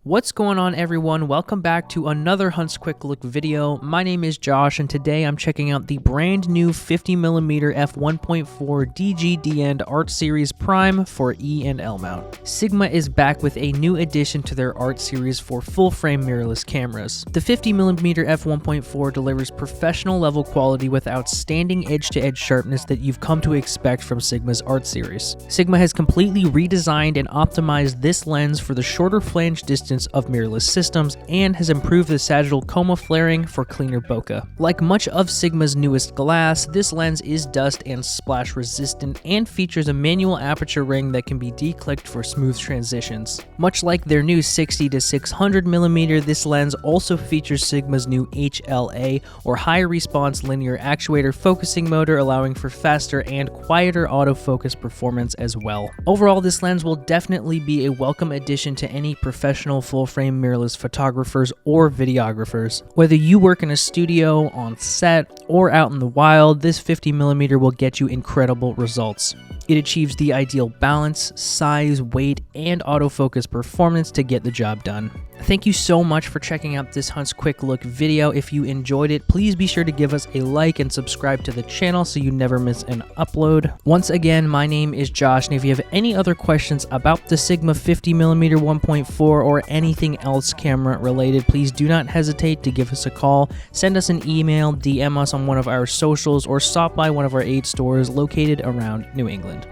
What's going on, everyone? Welcome back to another Hunt's Quick Look video. My name is Josh, and today I'm checking out the brand new 50mm f1.4 DGDN Art Series Prime for E and L mount. Sigma is back with a new addition to their art series for full-frame mirrorless cameras. The 50mm f1.4 delivers professional level quality with outstanding edge-to-edge sharpness that you've come to expect from Sigma's art series. Sigma has completely redesigned and optimized this lens for the shorter flange distance of mirrorless systems and has improved the sagittal coma flaring for cleaner bokeh. Like much of Sigma's newest glass, this lens is dust and splash resistant and features a manual aperture ring that can be declicked for smooth transitions. Much like their new 60 to 600mm, this lens also features Sigma's new HLA or high response linear actuator focusing motor, allowing for faster and quieter autofocus performance as well. Overall, this lens will definitely be a welcome addition to any professional full-frame mirrorless photographers or videographers. Whether you work in a studio, on set, or out in the wild, this 50mm will get you incredible results. It achieves the ideal balance, size, weight, and autofocus performance to get the job done. Thank you so much for checking out this Hunt's Quick Look video. If you enjoyed it, please be sure to give us a like and subscribe to the channel so you never miss an upload. Once again, my name is Josh, and if you have any other questions about the Sigma 50mm 1.4 or anything else camera related, please do not hesitate to give us a call, send us an email, DM us on one of our socials, or stop by one of our 8 stores located around New England.